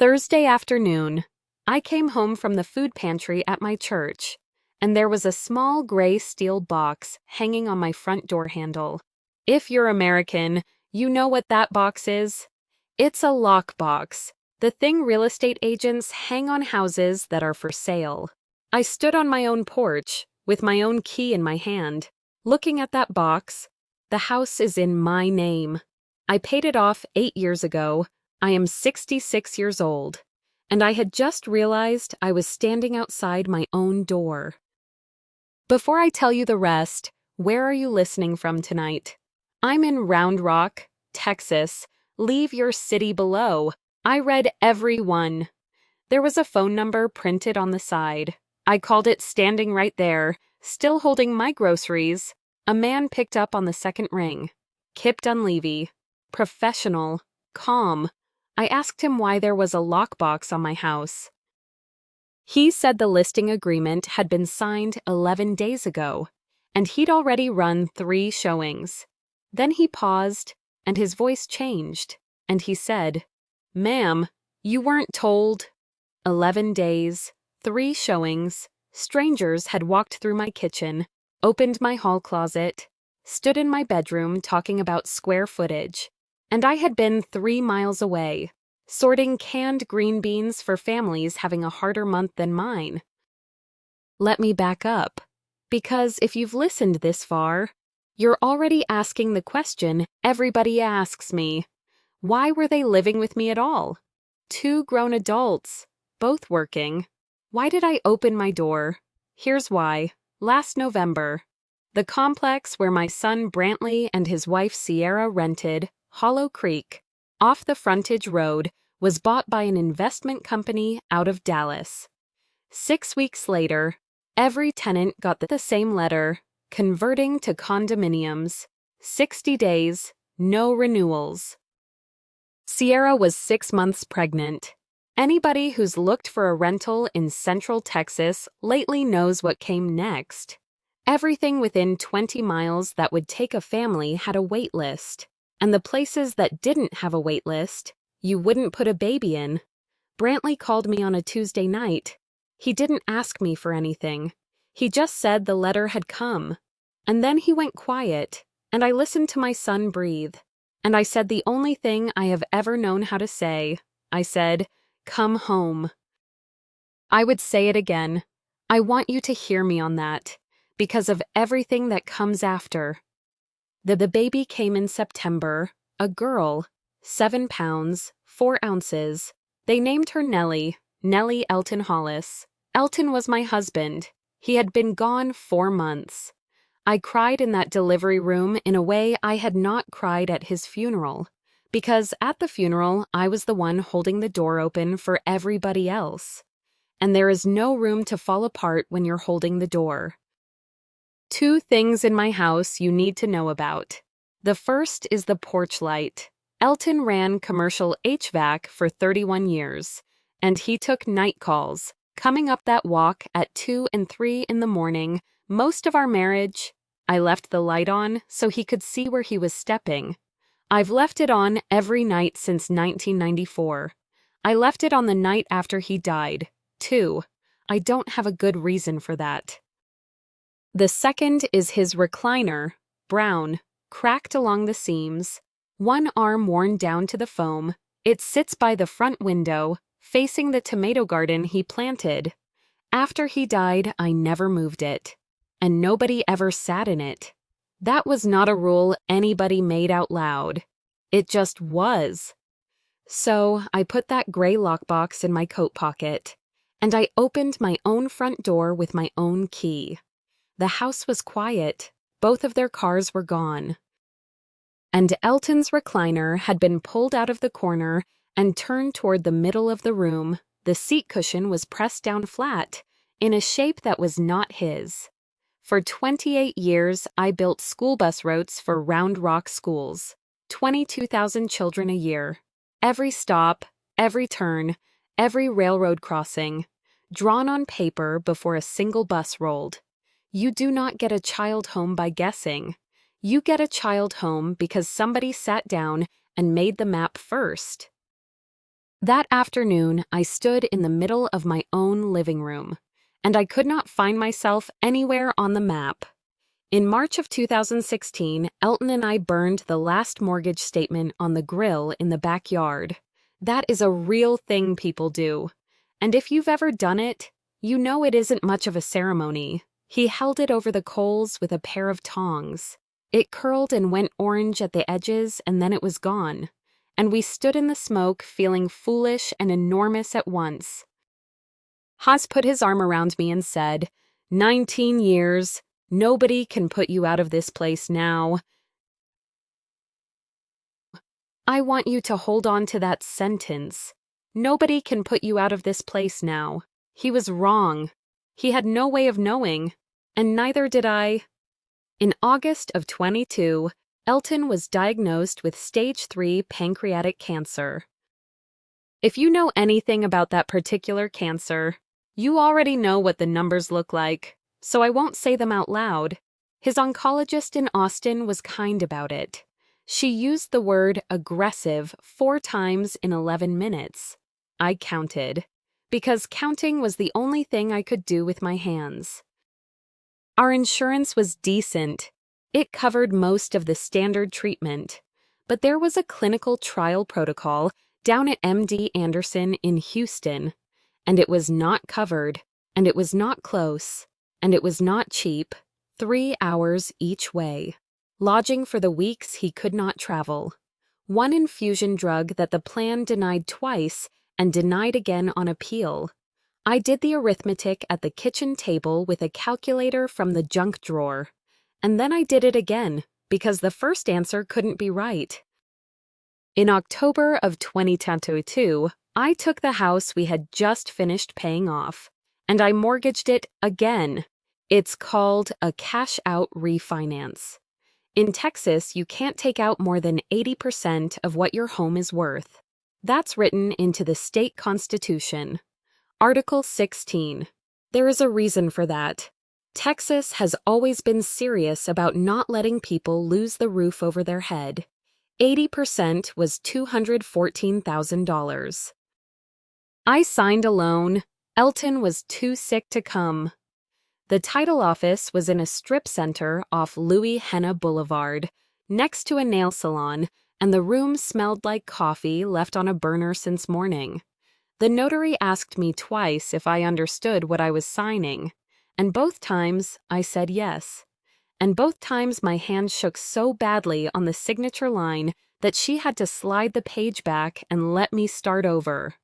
Thursday afternoon, I came home from the food pantry at my church, and there was a small gray steel box hanging on my front door handle. If you're American, you know what that box is. It's a lockbox, the thing real estate agents hang on houses that are for sale. I stood on my own porch, with my own key in my hand, looking at that box. The house is in my name. I paid it off 8 years ago. I am 66 years old, and I had just realized I was standing outside my own door. Before I tell you the rest, where are you listening from tonight? I'm in Round Rock, Texas. Leave your city below. I read every one. There was a phone number printed on the side. I called it standing right there, still holding my groceries. A man picked up on the second ring. Kip Dunleavy. Professional. Calm. I asked him why there was a lockbox on my house. He said the listing agreement had been signed 11 days ago, and he'd already run 3 showings. Then he paused, and his voice changed, and he said, "Ma'am, you weren't told." 11 days, 3 showings, strangers had walked through my kitchen, opened my hall closet, stood in my bedroom talking about square footage, and I had been 3 miles away, sorting canned green beans for families having a harder month than mine. Let me back up, because if you've listened this far, you're already asking the question everybody asks me. Why were they living with me at all? 2 grown adults, both working. Why did I open my door? Here's why. Last November, the complex where my son Brantley and his wife Sierra rented, Hollow Creek, off the frontage road, was bought by an investment company out of Dallas. 6 weeks later, every tenant got the same letter, converting to condominiums. 60 days, no renewals. Sierra was 6 months pregnant. Anybody who's looked for a rental in Central Texas lately knows what came next. Everything within 20 miles that would take a family had a wait list. And the places that didn't have a wait list, you wouldn't put a baby in. Brantley called me on a Tuesday night. He didn't ask me for anything. He just said the letter had come. And then he went quiet, and I listened to my son breathe. And I said the only thing I have ever known how to say. I said, "Come home." I would say it again. I want you to hear me on that, because of everything that comes after. The baby came in September, a girl, 7 pounds, 4 ounces. They named her Nellie Elton Hollis. Elton was my husband. He had been gone 4 months. I cried in that delivery room in a way I had not cried at his funeral, because at the funeral I was the one holding the door open for everybody else. And there is no room to fall apart when you're holding the door. 2 things in my house you need to know about. The first is the porch light. Elton ran commercial HVAC for 31 years, and he took night calls, coming up that walk at 2 and 3 in the morning. Most of our marriage, I left the light on so he could see where he was stepping. I've left it on every night since 1994. I left it on the night after he died, too. I don't have a good reason for that. The second is his recliner, brown, cracked along the seams, one arm worn down to the foam. It sits by the front window, facing the tomato garden he planted. After he died, I never moved it, and nobody ever sat in it. That was not a rule anybody made out loud. It just was. So I put that gray lockbox in my coat pocket, and I opened my own front door with my own key. The house was quiet. Both of their cars were gone. And Elton's recliner had been pulled out of the corner and turned toward the middle of the room. The seat cushion was pressed down flat, in a shape that was not his. For 28 years, I built school bus routes for Round Rock schools. 22,000 children a year. Every stop, every turn, every railroad crossing, drawn on paper before a single bus rolled. You do not get a child home by guessing. You get a child home because somebody sat down and made the map first. That afternoon, I stood in the middle of my own living room, and I could not find myself anywhere on the map. In March of 2016, Elton and I burned the last mortgage statement on the grill in the backyard. That is a real thing people do. And if you've ever done it, you know it isn't much of a ceremony. He held it over the coals with a pair of tongs. It curled and went orange at the edges, and then it was gone. And we stood in the smoke, feeling foolish and enormous at once. Haas put his arm around me and said, 19 years. Nobody can put you out of this place now. I want you to hold on to that sentence. Nobody can put you out of this place now. He was wrong. He had no way of knowing, and neither did I. In August of 22, Elton was diagnosed with stage 3 pancreatic cancer. If you know anything about that particular cancer, you already know what the numbers look like, so I won't say them out loud. His oncologist in Austin was kind about it. She used the word aggressive 4 times in 11 minutes. I counted, because counting was the only thing I could do with my hands. Our insurance was decent. It covered most of the standard treatment. But there was a clinical trial protocol down at MD Anderson in Houston, and it was not covered, and it was not close, and it was not cheap, 3 hours each way. Lodging for the weeks he could not travel. One infusion drug that the plan denied twice and denied again on appeal. I did the arithmetic at the kitchen table with a calculator from the junk drawer. And then I did it again, because the first answer couldn't be right. In October of 2022, I took the house we had just finished paying off, and I mortgaged it again. It's called a cash-out refinance. In Texas, you can't take out more than 80% of what your home is worth. That's written into the state constitution. Article 16. There is a reason for that. Texas has always been serious about not letting people lose the roof over their head. 80% was $214,000. I signed a loan. Elton was too sick to come. The title office was in a strip center off Louis Henna Boulevard, next to a nail salon, and the room smelled like coffee left on a burner since morning. The notary asked me twice if I understood what I was signing, and both times I said yes. And both times my hand shook so badly on the signature line that she had to slide the page back and let me start over.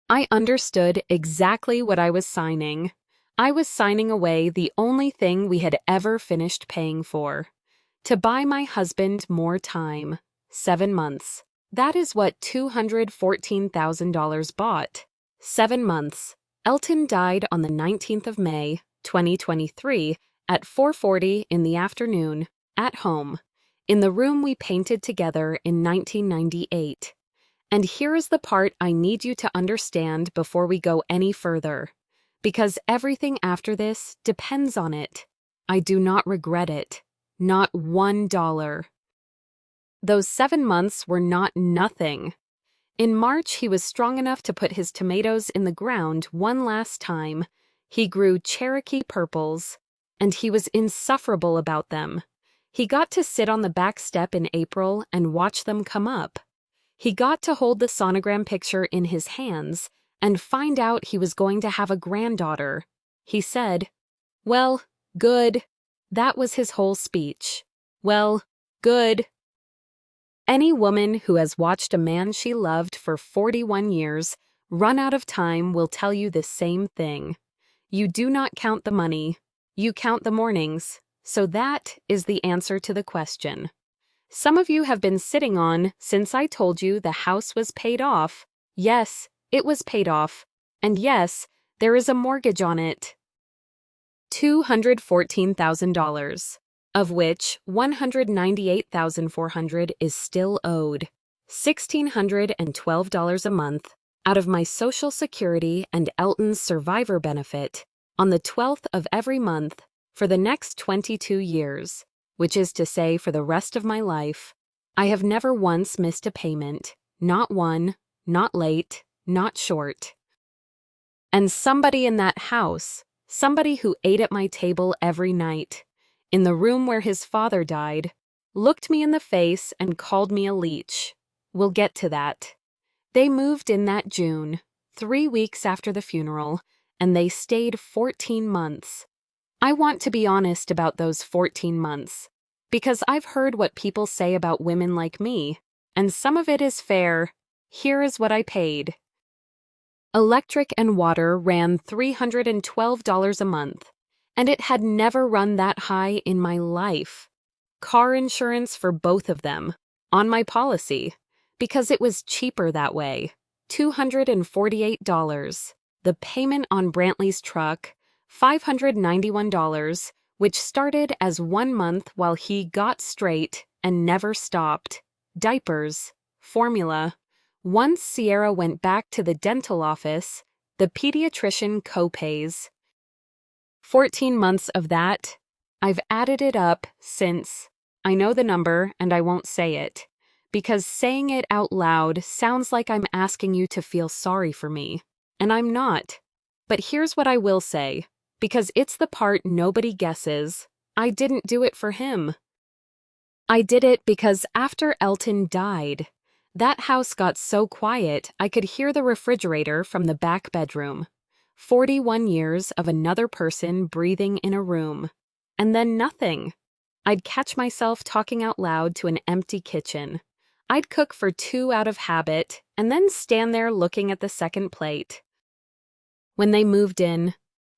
I understood exactly what I was signing. I was signing away the only thing we had ever finished paying for. To buy my husband more time. 7 months. That is what $214,000 bought. 7 months. Elton died on the 19th of May, 2023, at 4:40 in the afternoon, at home, in the room we painted together in 1998. And here is the part I need you to understand before we go any further. Because everything after this depends on it. I do not regret it. Not $1. Those 7 months were not nothing. In March, he was strong enough to put his tomatoes in the ground one last time. He grew Cherokee purples, and he was insufferable about them. He got to sit on the back step in April and watch them come up. He got to hold the sonogram picture in his hands and find out he was going to have a granddaughter. He said, "Well, good." That was his whole speech. Well, good. Any woman who has watched a man she loved for 41 years run out of time will tell you the same thing. You do not count the money. You count the mornings. So that is the answer to the question. Some of you have been sitting on since I told you the house was paid off. Yes, it was paid off. And yes, there is a mortgage on it. $214,000. Of which $198,400 is still owed, $1,612 a month out of my Social Security and Elton's survivor benefit on the 12th of every month for the next 22 years, which is to say for the rest of my life. I have never once missed a payment, not one, not late, not short. And somebody in that house, somebody who ate at my table every night, in the room where his father died, looked me in the face and called me a leech. We'll get to that. They moved in that June, 3 weeks after the funeral, and they stayed 14 months. I want to be honest about those 14 months, because I've heard what people say about women like me, and some of it is fair. Here is what I paid. Electric and water ran $312 a month, and it had never run that high in my life. Car insurance for both of them, on my policy, because it was cheaper that way, $248. The payment on Brantley's truck, $591, which started as 1 month while he got straight and never stopped. Diapers, formula. Once Sierra went back to the dental office, the pediatrician co-pays. 14 months of that. I've added it up since. I know the number and I won't say it, because saying it out loud sounds like I'm asking you to feel sorry for me, and I'm not. But here's what I will say, because it's the part nobody guesses. I didn't do it for him. I did it because after Elton died, that house got so quiet I could hear the refrigerator from the back bedroom. 41 years of another person breathing in a room. And then nothing. I'd catch myself talking out loud to an empty kitchen. I'd cook for 2 out of habit and then stand there looking at the second plate. When they moved in,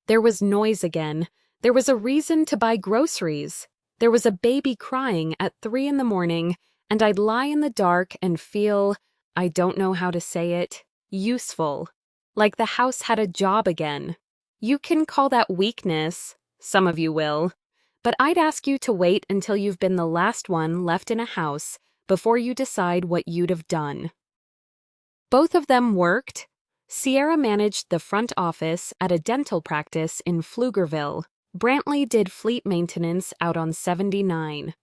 there was noise again. There was a reason to buy groceries. There was a baby crying at 3 in the morning, and I'd lie in the dark and feel, I don't know how to say it, useful. Like the house had a job again. You can call that weakness, some of you will, but I'd ask you to wait until you've been the last one left in a house before you decide what you'd have done. Both of them worked. Sierra managed the front office at a dental practice in Pflugerville. Brantley did fleet maintenance out on 79.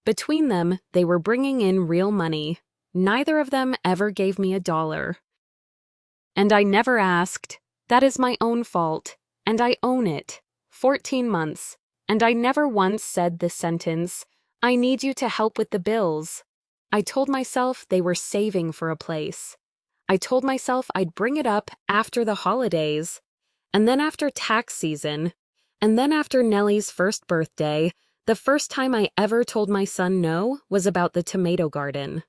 Between them, they were bringing in real money. Neither of them ever gave me $1. And I never asked. That is my own fault, and I own it. 14 months, and I never once said the sentence, I need you to help with the bills. I told myself they were saving for a place. I told myself I'd bring it up after the holidays, and then after tax season, and then after Nellie's first birthday. The first time I ever told my son no was about the tomato garden.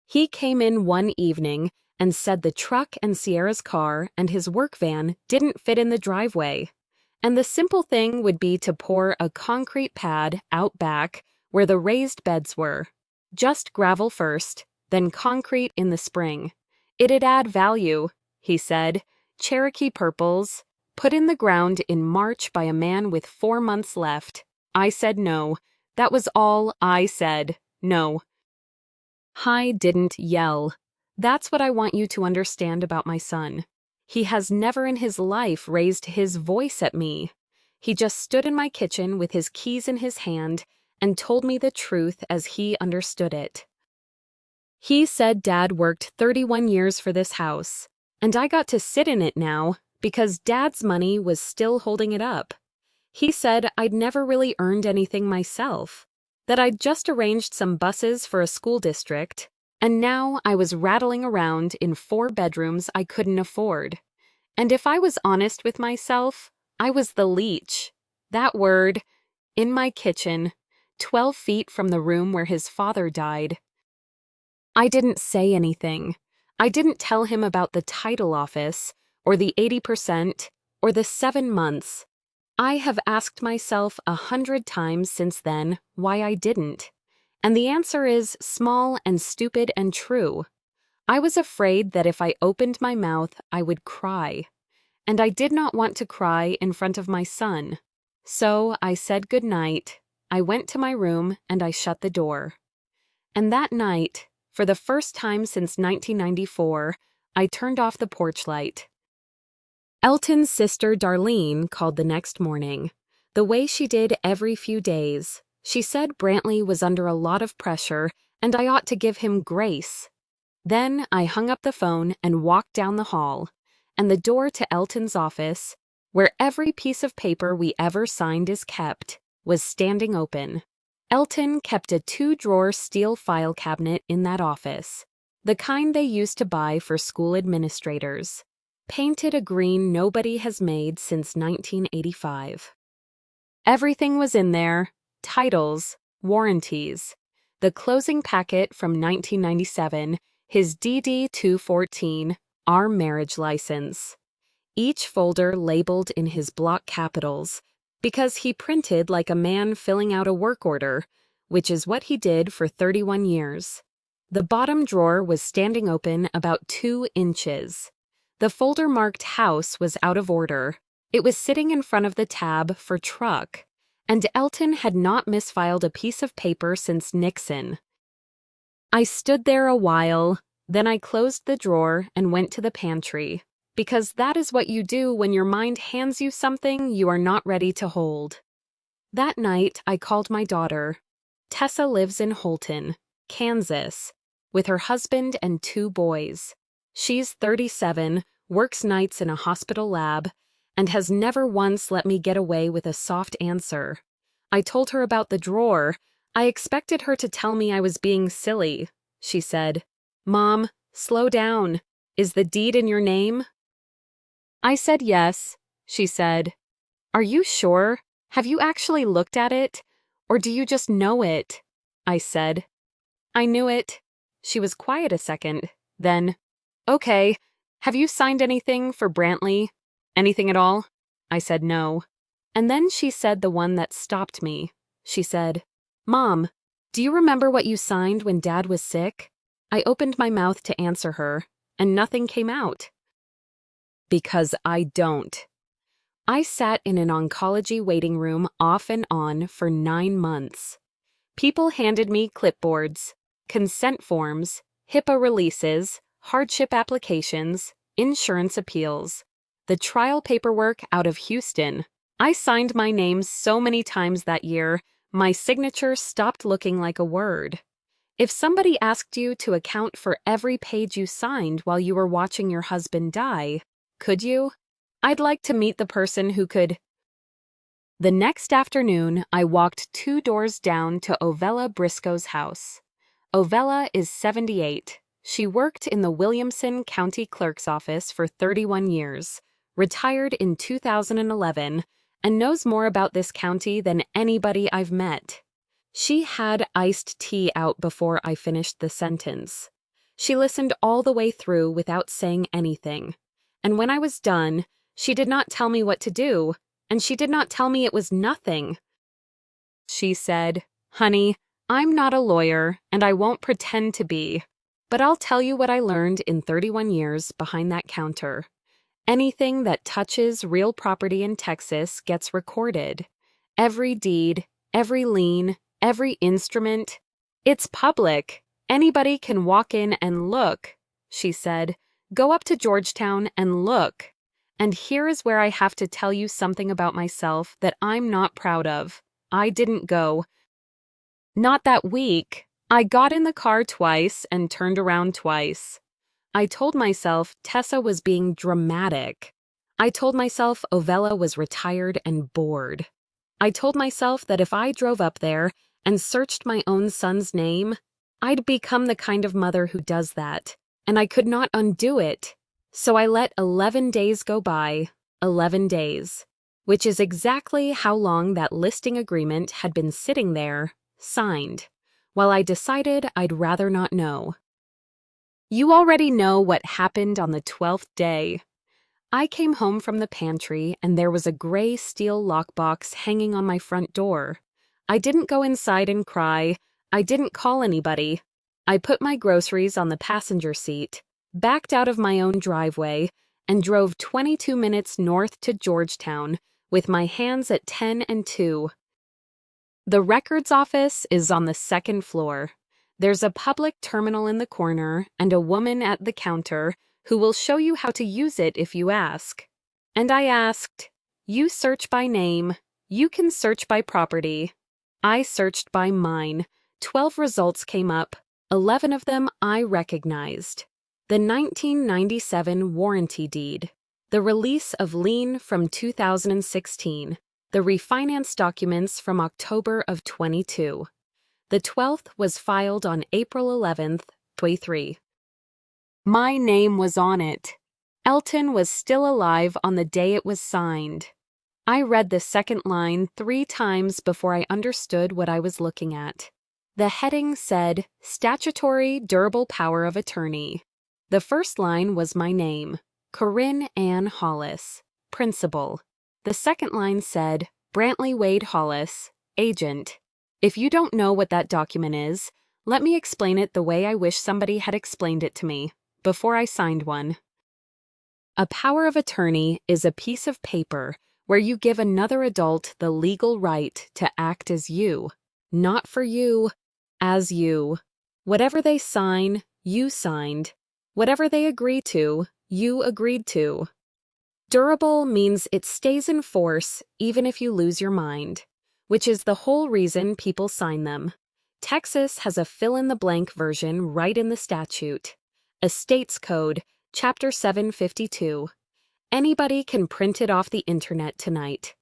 He came in one evening and said the truck and Sierra's car and his work van didn't fit in the driveway, and the simple thing would be to pour a concrete pad out back where the raised beds were. Just gravel first, then concrete in the spring. It'd add value, he said. Cherokee purples, put in the ground in March by a man with 4 months left. I said no. That was all I said. No. I didn't yell. That's what I want you to understand about my son. He has never in his life raised his voice at me. He just stood in my kitchen with his keys in his hand and told me the truth as he understood it. He said Dad worked 31 years for this house, and I got to sit in it now because Dad's money was still holding it up. He said I'd never really earned anything myself, that I'd just arranged some buses for a school district, and now I was rattling around in 4 bedrooms I couldn't afford. And if I was honest with myself, I was the leech. That word, in my kitchen, 12 feet from the room where his father died. I didn't say anything. I didn't tell him about the title office, or the 80%, or the 7 months. I have asked myself 100 times since then why I didn't. And the answer is small and stupid and true. I was afraid that if I opened my mouth, I would cry. And I did not want to cry in front of my son. So I said good night. I went to my room and I shut the door. And that night, for the first time since 1994, I turned off the porch light. Elton's sister Darlene called the next morning, the way she did every few days. She said Brantley was under a lot of pressure and I ought to give him grace. Then I hung up the phone and walked down the hall, and the door to Elton's office, where every piece of paper we ever signed is kept, was standing open. Elton kept a 2-drawer steel file cabinet in that office, the kind they used to buy for school administrators, painted a green nobody has made since 1985. Everything was in there: titles, warranties, the closing packet from 1997, his DD-214, our marriage license. Each folder labeled in his block capitals, because he printed like a man filling out a work order, which is what he did for 31 years. The bottom drawer was standing open about 2 inches. The folder marked house was out of order. It was sitting in front of the tab for truck, and Elton had not misfiled a piece of paper since Nixon. I stood there a while, then I closed the drawer and went to the pantry, because that is what you do when your mind hands you something you are not ready to hold. That night, I called my daughter. Tessa lives in Holton, Kansas, with her husband and 2 boys. She's 37, works nights in a hospital lab, and has never once let me get away with a soft answer. I told her about the drawer. I expected her to tell me I was being silly. She said, "Mom, slow down. Is the deed in your name?" I said yes. She said, "Are you sure? Have you actually looked at it? Or do you just know it?" I said, "I knew it." She was quiet a second. Then, "Okay, have you signed anything for Brantley? Anything at all?" I said no. And then she said the one that stopped me. She said, "Mom, do you remember what you signed when Dad was sick?" I opened my mouth to answer her, and nothing came out. Because I don't. I sat in an oncology waiting room off and on for 9 months. People handed me clipboards, consent forms, HIPAA releases, hardship applications, insurance appeals, the trial paperwork out of Houston. I signed my name so many times that year, my signature stopped looking like a word. If somebody asked you to account for every page you signed while you were watching your husband die, could you? I'd like to meet the person who could. The next afternoon, I walked 2 doors down to Ovella Briscoe's house. Ovella is 78. She worked in the Williamson County Clerk's office for 31 years, retired in 2011, and knows more about this county than anybody I've met. She had iced tea out before I finished the sentence. She listened all the way through without saying anything. And when I was done, she did not tell me what to do, and she did not tell me it was nothing. She said, "Honey, I'm not a lawyer, and I won't pretend to be, but I'll tell you what I learned in 31 years behind that counter. Anything that touches real property in Texas gets recorded. Every deed, every lien, every instrument. It's public. Anybody can walk in and look," she said. "Go up to Georgetown and look. And here is where I have to tell you something about myself that I'm not proud of. I didn't go. Not that week. I got in the car twice and turned around twice. I told myself Tessa was being dramatic. I told myself Ovella was retired and bored. I told myself that if I drove up there and searched my own son's name, I'd become the kind of mother who does that, and I could not undo it. So I let 11 days go by, 11 days, which is exactly how long that listing agreement had been sitting there, signed, while I decided I'd rather not know. You already know what happened on the 12th day. I came home from the pantry and there was a gray steel lockbox hanging on my front door. I didn't go inside and cry. I didn't call anybody. I put my groceries on the passenger seat, backed out of my own driveway, and drove 22 minutes north to Georgetown with my hands at 10 and 2. The records office is on the 2nd floor. There's a public terminal in the corner and a woman at the counter who will show you how to use it if you ask. And I asked, "You search by name. You can search by property." I searched by mine. 12 results came up. 11 of them I recognized. The 1997 warranty deed, the release of lien from 2016, the refinance documents from October of 22. The 12th was filed on April 11th, 23. My name was on it. Elton was still alive on the day it was signed. I read the second line 3 times before I understood what I was looking at. The heading said, Statutory Durable Power of Attorney. The first line was my name, Corinne Ann Hollis, Principal. The second line said, Brantley Wade Hollis, Agent. If you don't know what that document is, let me explain it the way I wish somebody had explained it to me, before I signed one. A power of attorney is a piece of paper where you give another adult the legal right to act as you, not for you, as you. Whatever they sign, you signed. Whatever they agree to, you agreed to. Durable means it stays in force even if you lose your mind, which is the whole reason people sign them. Texas has a fill-in-the-blank version right in the statute. Estates Code, Chapter 752. Anybody can print it off the internet tonight.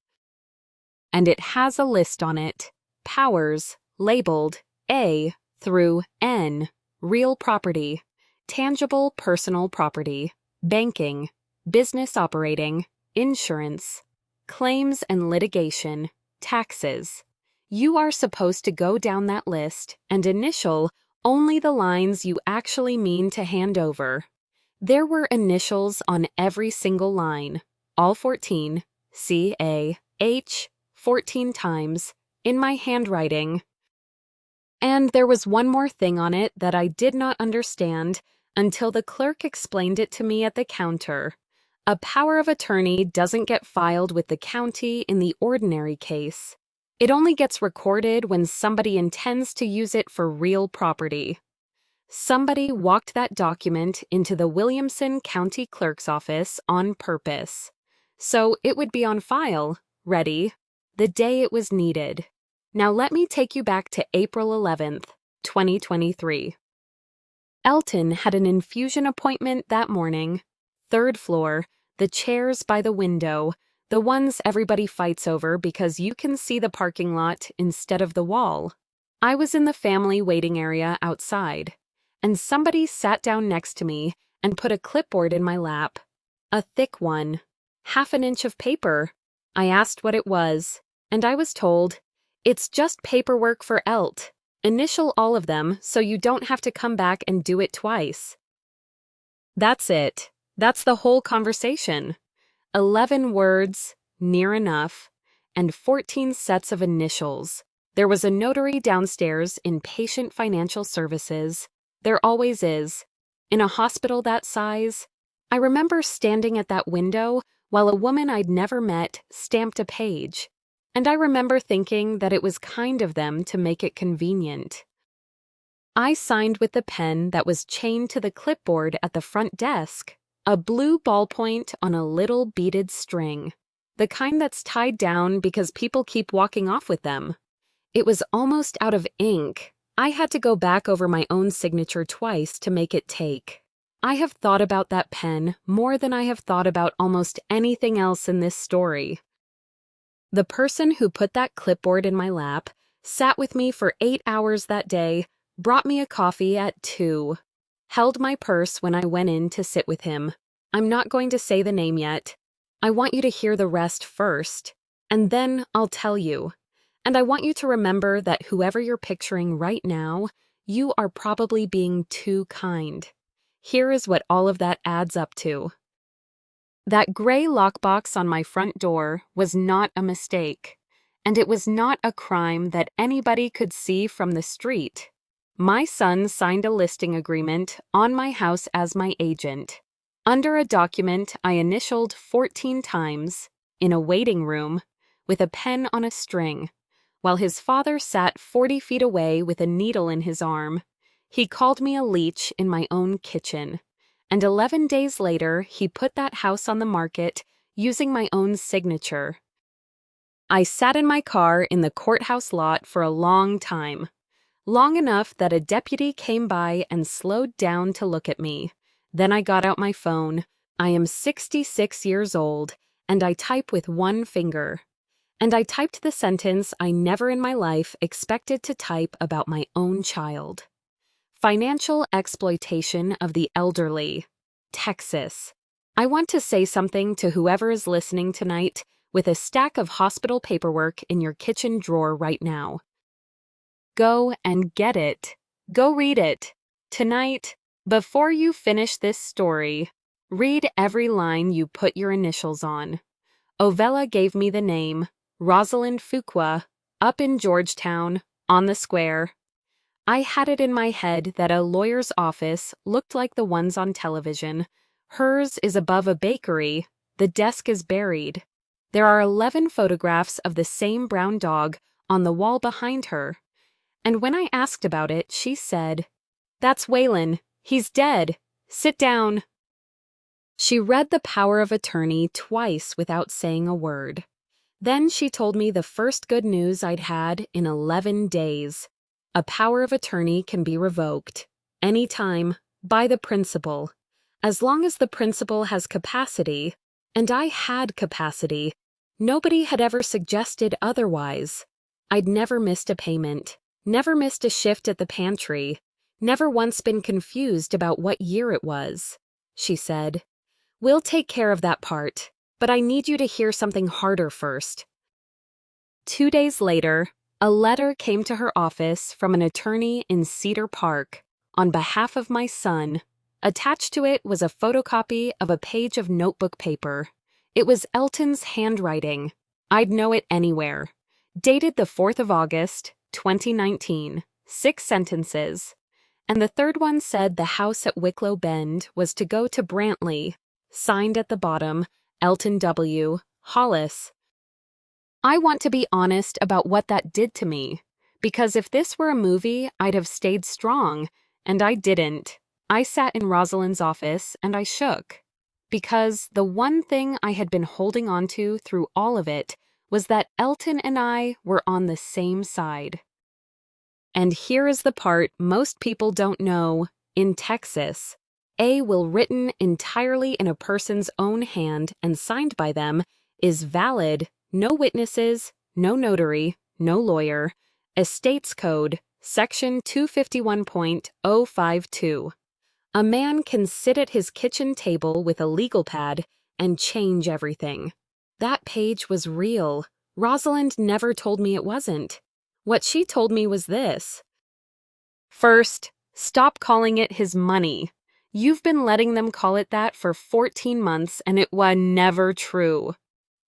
And it has a list on it. Powers, labeled A through N. Real property, tangible personal property, banking, business operating, insurance, claims and litigation, taxes. You are supposed to go down that list and initial only the lines you actually mean to hand over. There were initials on every single line, all 14, C-A-H, 14 times, in my handwriting. And there was one more thing on it that I did not understand until the clerk explained it to me at the counter. A power of attorney doesn't get filed with the county in the ordinary case. It only gets recorded when somebody intends to use it for real property. Somebody walked that document into the Williamson County Clerk's office on purpose. So it would be on file, ready, the day it was needed. Now let me take you back to April 11th, 2023. Elton had an infusion appointment that morning. 3rd floor, the chairs by the window, the ones everybody fights over because you can see the parking lot instead of the wall. I was in the family waiting area outside, and somebody sat down next to me and put a clipboard in my lap. A thick one, 1/2 inch of paper. I asked what it was, and I was told, it's just paperwork for Elt. Initial all of them so you don't have to come back and do it twice. That's it. That's the whole conversation. 11 words, near enough, and 14 sets of initials. There was a notary downstairs in patient financial services. There always is. In a hospital that size, I remember standing at that window while a woman I'd never met stamped a page. And I remember thinking that it was kind of them to make it convenient. I signed with the pen that was chained to the clipboard at the front desk, a blue ballpoint on a little beaded string, the kind that's tied down because people keep walking off with them. It was almost out of ink. I had to go back over my own signature twice to make it take. I have thought about that pen more than I have thought about almost anything else in this story. The person who put that clipboard in my lap sat with me for 8 hours that day, brought me a coffee at 2, held my purse when I went in to sit with him. I'm not going to say the name yet. I want you to hear the rest first, and then I'll tell you. And I want you to remember that whoever you're picturing right now, you are probably being too kind. Here is what all of that adds up to. That gray lockbox on my front door was not a mistake, and it was not a crime that anybody could see from the street. My son signed a listing agreement on my house as my agent. Under a document I initialed 14 times, in a waiting room, with a pen on a string, while his father sat 40 feet away with a needle in his arm. He called me a leech in my own kitchen. And 11 days later, he put that house on the market using my own signature. I sat in my car in the courthouse lot for a long time. long enough that a deputy came by and slowed down to look at me. Then I got out my phone. I am 66 years old, and I type with one finger. And I typed the sentence I never in my life expected to type about my own child. Financial exploitation of the elderly. Texas. I want to say something to whoever is listening tonight with a stack of hospital paperwork in your kitchen drawer right now. Go and get it. Go read it. Tonight, before you finish this story, read every line you put your initials on. Ovella gave me the name, Rosalind Fuqua, up in Georgetown, on the square. I had it in my head that a lawyer's office looked like the ones on television. Hers is above a bakery. The desk is buried. There are 11 photographs of the same brown dog on the wall behind her. And when I asked about it, she said, "That's Waylon. He's dead. Sit down." She read the power of attorney twice without saying a word. Then she told me the first good news I'd had in 11 days. A power of attorney can be revoked, anytime, by the principal, as long as the principal has capacity, and I had capacity. Nobody had ever suggested otherwise. I'd never missed a payment, never missed a shift at the pantry, never once been confused about what year it was. She said, "We'll take care of that part, but I need you to hear something harder first." 2 days later, a letter came to her office from an attorney in Cedar Park on behalf of my son. Attached to it was a photocopy of a page of notebook paper. It was Elton's handwriting. I'd know it anywhere. Dated the 4th of August, 2019. 6 sentences. And the third one said the house at Wicklow Bend was to go to Brantley. Signed at the bottom, Elton W. Hollis. I want to be honest about what that did to me, because if this were a movie, I'd have stayed strong, and I didn't. I sat in Rosalind's office and I shook, because the one thing I had been holding on to through all of it was that Elton and I were on the same side. And here is the part most people don't know. In Texas, a will written entirely in a person's own hand and signed by them is valid. No witnesses, no notary, no lawyer. Estates Code, Section 251.052. A man can sit at his kitchen table with a legal pad and change everything. That page was real. Rosalind never told me it wasn't. What she told me was this. First, stop calling it his money. You've been letting them call it that for 14 months and it was never true.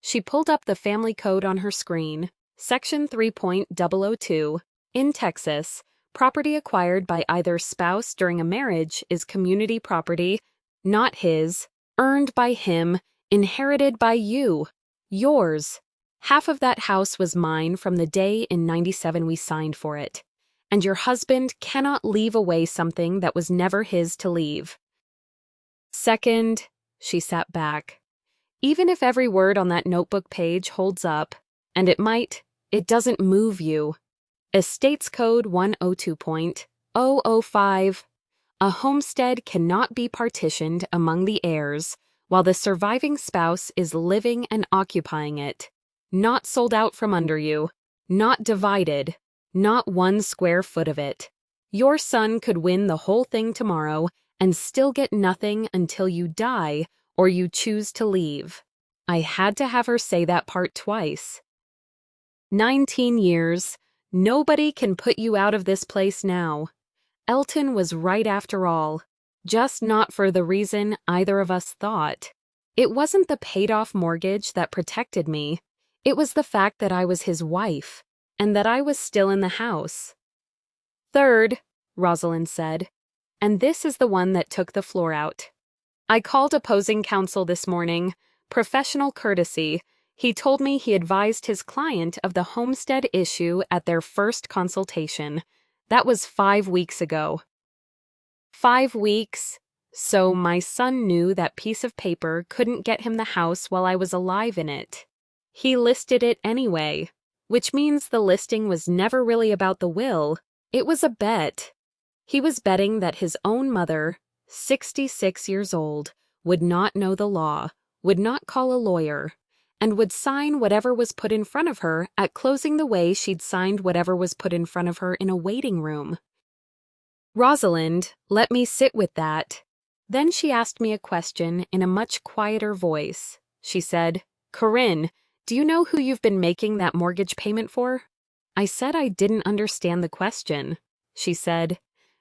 She pulled up the family code on her screen. Section 3.002. In Texas, property acquired by either spouse during a marriage is community property, not his, earned by him, inherited by you, yours. Half of that house was mine from the day in '97 we signed for it. And your husband cannot leave away something that was never his to leave. Second, she sat back. Even if every word on that notebook page holds up, and it might, it doesn't move you. Estates Code 102.005. A homestead cannot be partitioned among the heirs while the surviving spouse is living and occupying it. Not sold out from under you. Not divided. Not 1 square foot of it. Your son could win the whole thing tomorrow and still get nothing until you die or you choose to leave. I had to have her say that part twice. 19 years. Nobody can put you out of this place now. Elton was right after all, just not for the reason either of us thought. It wasn't the paid-off mortgage that protected me. It was the fact that I was his wife, and that I was still in the house. Third, Rosalind said, and this is the one that took the floor out. I called opposing counsel this morning. Professional courtesy. He told me he advised his client of the homestead issue at their first consultation. That was 5 weeks ago. 5 weeks. So my son knew that piece of paper couldn't get him the house while I was alive in it. He listed it anyway, which means the listing was never really about the will. It was a bet. He was betting that his own mother, 66 years old, would not know the law, would not call a lawyer, and would sign whatever was put in front of her at closing the way she'd signed whatever was put in front of her in a waiting room. Rosalind let me sit with that. Then she asked me a question in a much quieter voice. She said, "Corinne, do you know who you've been making that mortgage payment for?" I said I didn't understand the question. She said,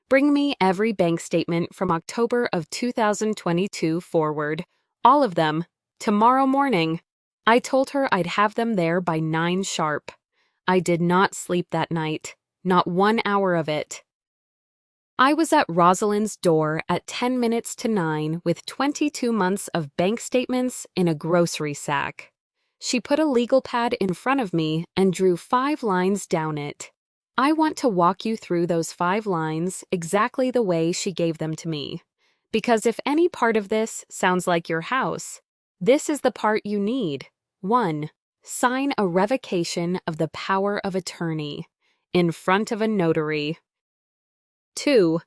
"Bring me every bank statement from October of 2022 forward, all of them, tomorrow morning." I told her I'd have them there by 9 sharp. I did not sleep that night, not 1 hour of it. I was at Rosalind's door at 10 minutes to 9 with 22 months of bank statements in a grocery sack. She put a legal pad in front of me and drew 5 lines down it. I want to walk you through those 5 lines exactly the way she gave them to me. Because if any part of this sounds like your house, this is the part you need. 1. Sign a revocation of the power of attorney in front of a notary. 2.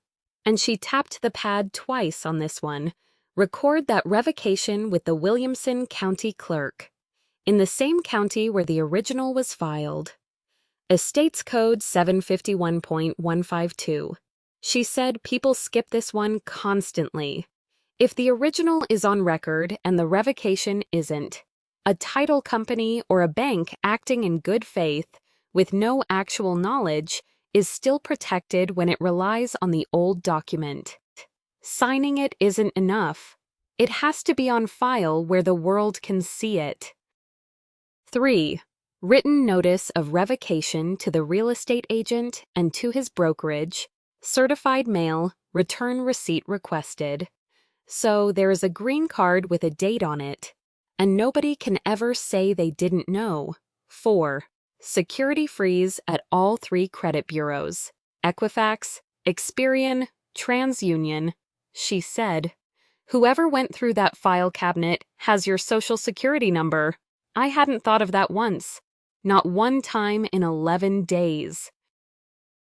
And she tapped the pad twice on this one. Record that revocation with the Williamson County Clerk, in the same county where the original was filed. Estates Code 751.152. She said people skip this one constantly. If the original is on record and the revocation isn't, a title company or a bank acting in good faith, with no actual knowledge, is still protected when it relies on the old document. Signing it isn't enough. It has to be on file where the world can see it. 3. Written notice of revocation to the real estate agent and to his brokerage, certified mail, return receipt requested. So there is a green card with a date on it, and nobody can ever say they didn't know. 4. Security freeze at all 3 credit bureaus, Equifax, Experian, TransUnion. She said, "Whoever went through that file cabinet has your social security number." I hadn't thought of that once. Not one time in 11 days.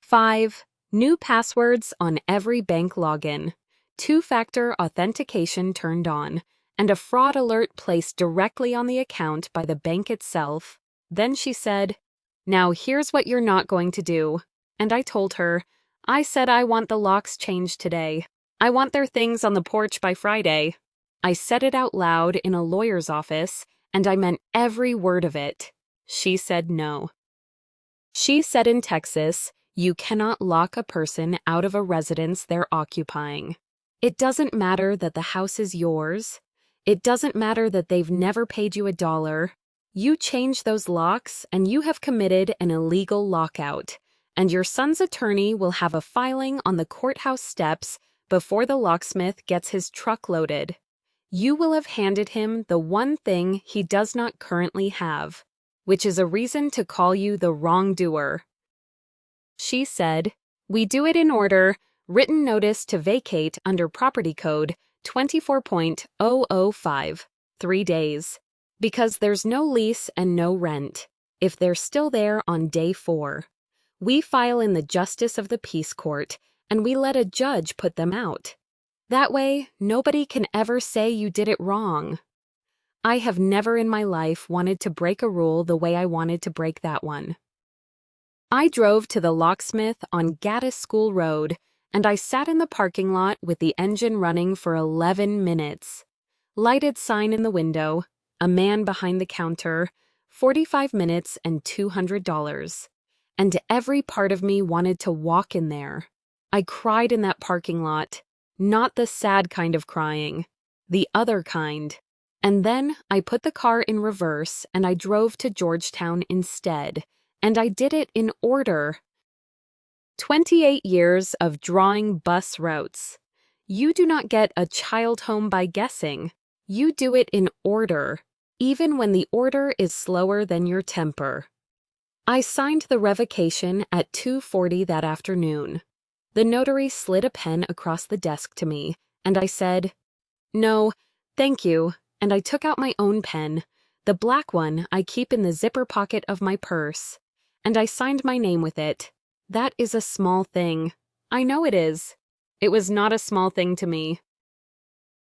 5. New passwords on every bank login, 2-factor authentication turned on, and a fraud alert placed directly on the account by the bank itself. Then she said, "Now here's what you're not going to do." And I told her, I said I want the locks changed today. I want their things on the porch by Friday. I said it out loud in a lawyer's office, and I meant every word of it. She said no. She said in Texas, you cannot lock a person out of a residence they're occupying. It doesn't matter that the house is yours. It doesn't matter that they've never paid you $1. You change those locks and you have committed an illegal lockout, and your son's attorney will have a filing on the courthouse steps before the locksmith gets his truck loaded. You will have handed him the one thing he does not currently have, which is a reason to call you the wrongdoer. She said, "We do it in order, written notice to vacate under Property Code 24.005, 3 days. Because there's no lease and no rent, if they're still there on day 4. We file in the Justice of the Peace Court, and we let a judge put them out. That way, nobody can ever say you did it wrong." I have never in my life wanted to break a rule the way I wanted to break that one. I drove to the locksmith on Gaddis School Road, and I sat in the parking lot with the engine running for 11 minutes. Lighted sign in the window, a man behind the counter, 45 minutes and $200. And every part of me wanted to walk in there. I cried in that parking lot, not the sad kind of crying, the other kind. And then I put the car in reverse and I drove to Georgetown instead, and I did it in order. 28 years of drawing bus routes. You do not get a child home by guessing. You do it in order, even when the order is slower than your temper. I signed the revocation at 2:40 that afternoon. The notary slid a pen across the desk to me, and I said, "No, thank you," and I took out my own pen, the black one I keep in the zipper pocket of my purse, and I signed my name with it. That is a small thing. I know it is. It was not a small thing to me.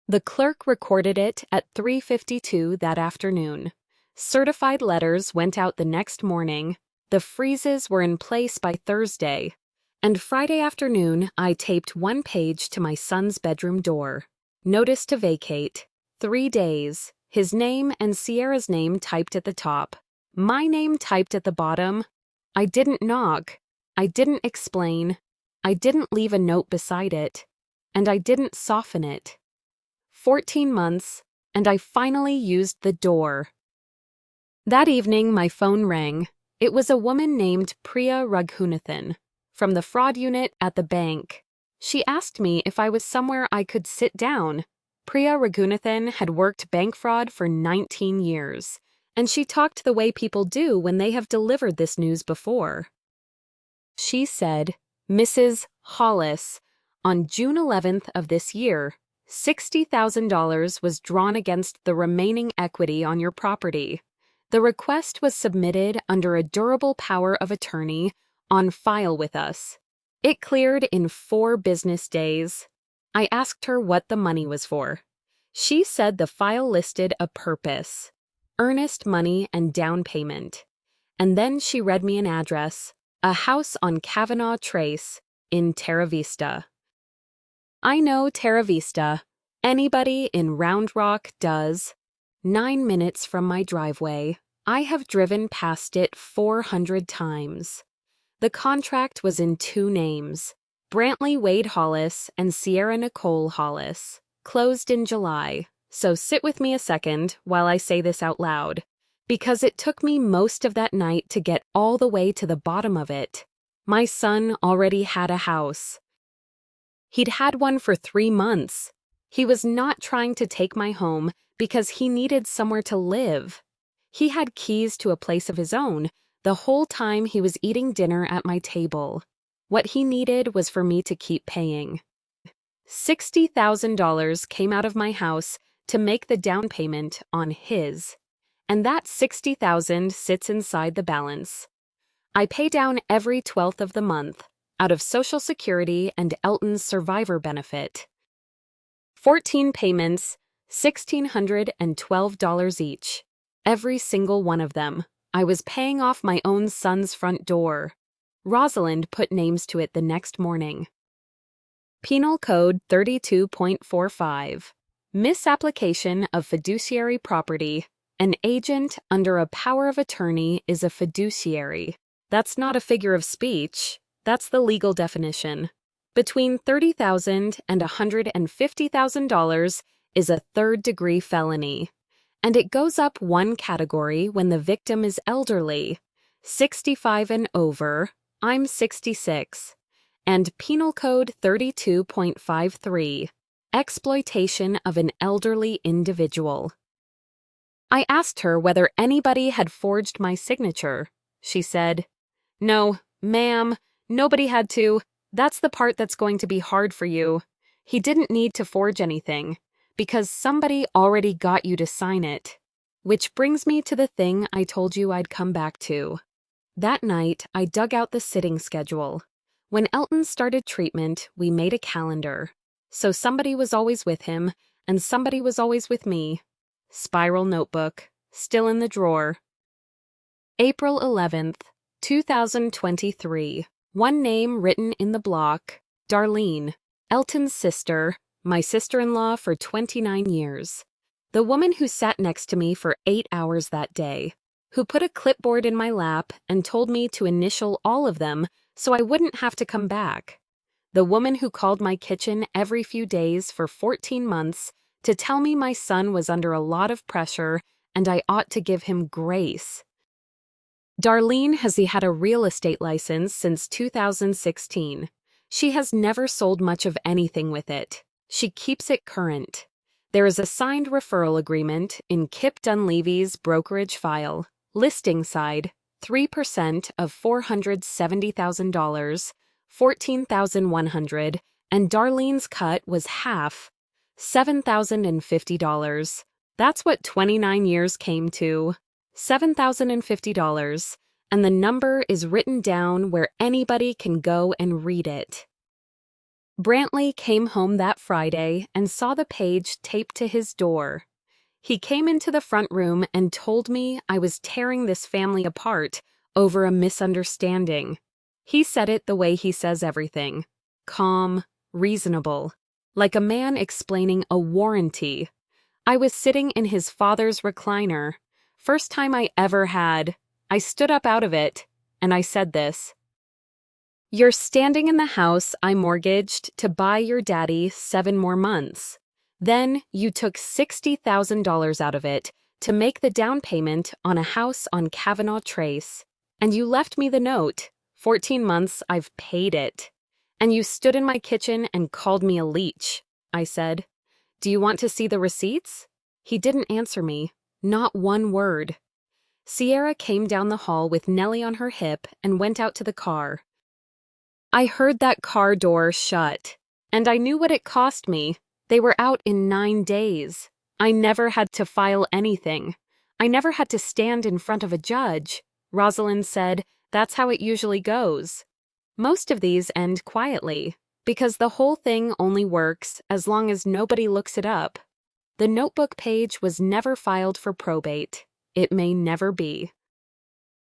The clerk recorded it at 3:52 that afternoon. Certified letters went out the next morning. The freezes were in place by Thursday. And Friday afternoon, I taped one page to my son's bedroom door. Notice to vacate. 3 days. His name and Sierra's name typed at the top. My name typed at the bottom. I didn't knock. I didn't explain. I didn't leave a note beside it. And I didn't soften it. 14 months, and I finally used the door. That evening, my phone rang. It was a woman named Priya Raghunathan from the fraud unit at the bank. She asked me if I was somewhere I could sit down. Priya Raghunathan had worked bank fraud for 19 years, and she talked the way people do when they have delivered this news before. She said, "Mrs. Hollis, on June 11th of this year, $60,000 was drawn against the remaining equity on your property. The request was submitted under a durable power of attorney on file with us. It cleared in 4 business days." I asked her what the money was for. She said the file listed a purpose: earnest money and down payment. And then she read me an address, a house on Kavanaugh Trace in Terra Vista. I know Terra Vista. Anybody in Round Rock does. 9 minutes from my driveway. I have driven past it 400 times. The contract was in 2 names, Brantley Wade Hollis and Sierra Nicole Hollis, closed in July. So sit with me a second while I say this out loud, because it took me most of that night to get all the way to the bottom of it. My son already had a house. He'd had one for 3 months. He was not trying to take my home because he needed somewhere to live. He had keys to a place of his own the whole time he was eating dinner at my table. What he needed was for me to keep paying. $60,000 came out of my house to make the down payment on his, and that $60,000 sits inside the balance. I pay down every 12th of the month, out of Social Security and Elton's survivor benefit. 14 payments, $1,612 each. Every single one of them. I was paying off my own son's front door. Rosalind put names to it the next morning. Penal Code 32.45. Misapplication of fiduciary property. An agent under a power of attorney is a fiduciary. That's not a figure of speech. That's the legal definition. Between $30,000 and $150,000 is a third-degree felony. And it goes up 1 category when the victim is elderly. 65 and over. I'm 66. And Penal Code 32.53. Exploitation of an elderly individual. I asked her whether anybody had forged my signature. She said, "No, ma'am. Nobody had to. That's the part that's going to be hard for you. He didn't need to forge anything, because somebody already got you to sign it." Which brings me to the thing I told you I'd come back to. That night, I dug out the sitting schedule. When Elton started treatment, we made a calendar. So somebody was always with him, and somebody was always with me. Spiral notebook, still in the drawer. April 11th, 2023. One name written in the block, Darlene, Elton's sister, my sister-in-law for 29 years. The woman who sat next to me for 8 hours that day, who put a clipboard in my lap and told me to initial all of them so I wouldn't have to come back. The woman who called my kitchen every few days for 14 months to tell me my son was under a lot of pressure and I ought to give him grace. Darlene has had a real estate license since 2016. She has never sold much of anything with it. She keeps it current. There is a signed referral agreement in Kip Dunleavy's brokerage file. Listing side, 3% of $470,000, $14,100, and Darlene's cut was half, $7,050. That's what 29 years came to. $7,050, and the number is written down where anybody can go and read it. Brantley came home that Friday and saw the page taped to his door. He came into the front room and told me I was tearing this family apart over a misunderstanding. He said it the way he says everything. Calm, reasonable, like a man explaining a warranty. I was sitting in his father's recliner. First time I ever had. I stood up out of it, and I said this. You're standing in the house I mortgaged to buy your daddy 7 more months. Then you took $60,000 out of it to make the down payment on a house on Kavanaugh Trace. And you left me the note. 14 months I've paid it. And you stood in my kitchen and called me a leech. I said, do you want to see the receipts? He didn't answer me. Not one word. Sierra came down the hall with Nellie on her hip and went out to the car. I heard that car door shut, and I knew what it cost me. They were out in 9 days. I never had to file anything. I never had to stand in front of a judge. Rosalind said, that's how it usually goes. Most of these end quietly, because the whole thing only works as long as nobody looks it up. The notebook page was never filed for probate. It may never be.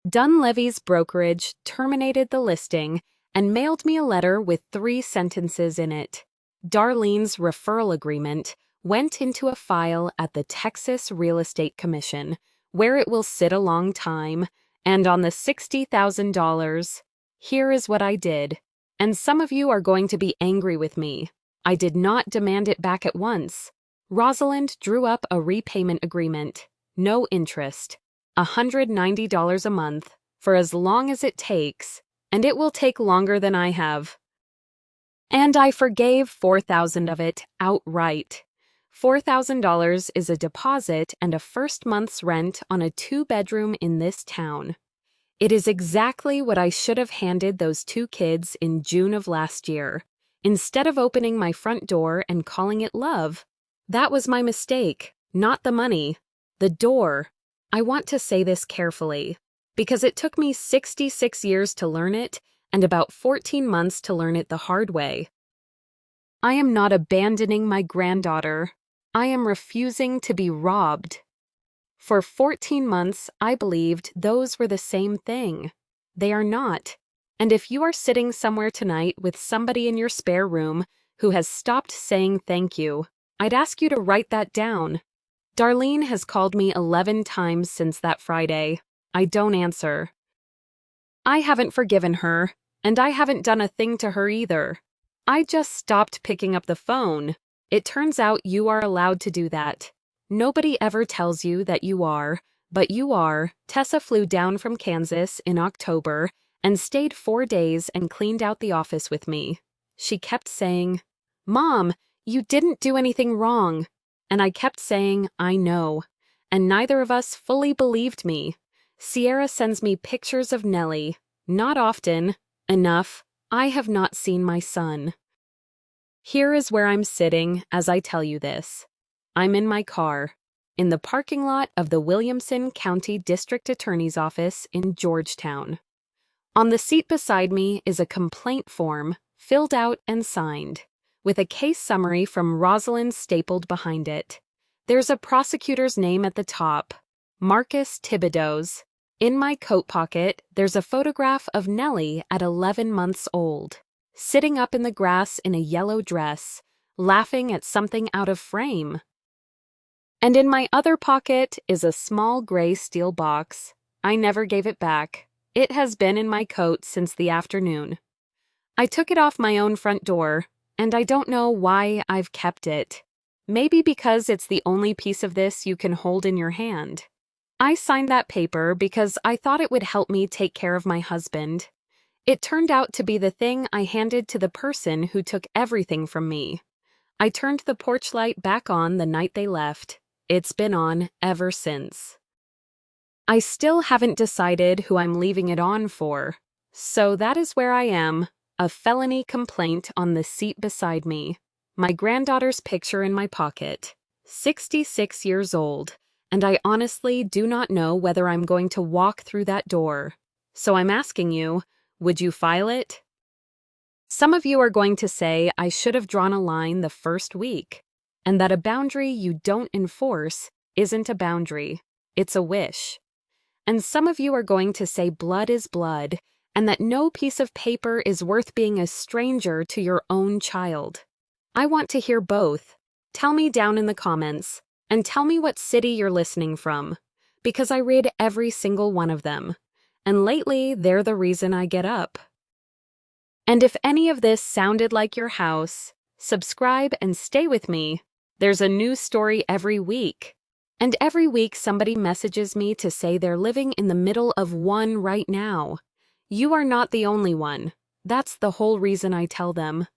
Dunleavy's brokerage terminated the listing and mailed me a letter with 3 sentences in it. Darlene's referral agreement went into a file at the Texas Real Estate Commission, where it will sit a long time, and on the $60,000, here is what I did. And some of you are going to be angry with me. I did not demand it back at once. Rosalind drew up a repayment agreement. No interest. $190 a month for as long as it takes, and it will take longer than I have. And I forgave $4,000 of it outright. $4,000 is a deposit and a first month's rent on a 2-bedroom in this town. It is exactly what I should have handed those 2 kids in June of last year, instead of opening my front door and calling it love. That was my mistake, not the money. The door. I want to say this carefully, because it took me 66 years to learn it and about 14 months to learn it the hard way. I am not abandoning my granddaughter. I am refusing to be robbed. For 14 months, I believed those were the same thing. They are not. And if you are sitting somewhere tonight with somebody in your spare room who has stopped saying thank you, I'd ask you to write that down. Darlene has called me 11 times since that Friday. I don't answer. I haven't forgiven her, and I haven't done a thing to her either. I just stopped picking up the phone. It turns out you are allowed to do that. Nobody ever tells you that you are, but you are. Tessa flew down from Kansas in October and stayed 4 days and cleaned out the office with me. She kept saying, Mom, you didn't do anything wrong. And I kept saying, I know. And neither of us fully believed me. Sierra sends me pictures of Nellie. Not often. Enough. I have not seen my son. Here is where I'm sitting as I tell you this. I'm in my car, in the parking lot of the Williamson County District Attorney's Office in Georgetown. On the seat beside me is a complaint form, filled out and signed, with a case summary from Rosalind stapled behind it. There's a prosecutor's name at the top, Marcus Thibodeau's. In my coat pocket, there's a photograph of Nellie at 11 months old, sitting up in the grass in a yellow dress, laughing at something out of frame. And in my other pocket is a small gray steel box. I never gave it back. It has been in my coat since the afternoon. I took it off my own front door, and I don't know why I've kept it. Maybe because it's the only piece of this you can hold in your hand. I signed that paper because I thought it would help me take care of my husband. It turned out to be the thing I handed to the person who took everything from me. I turned the porch light back on the night they left. It's been on ever since. I still haven't decided who I'm leaving it on for. So that is where I am, a felony complaint on the seat beside me, my granddaughter's picture in my pocket, 66 years old, and I honestly do not know whether I'm going to walk through that door. So I'm asking you, would you file it? Some of you are going to say I should have drawn a line the first week, and that a boundary you don't enforce isn't a boundary, it's a wish. And some of you are going to say blood is blood, and that no piece of paper is worth being a stranger to your own child. I want to hear both. Tell me down in the comments, and tell me what city you're listening from, because I read every single one of them. And lately, they're the reason I get up. And if any of this sounded like your house, subscribe and stay with me. There's a new story every week. And every week somebody messages me to say they're living in the middle of one right now. You are not the only one. That's the whole reason I tell them.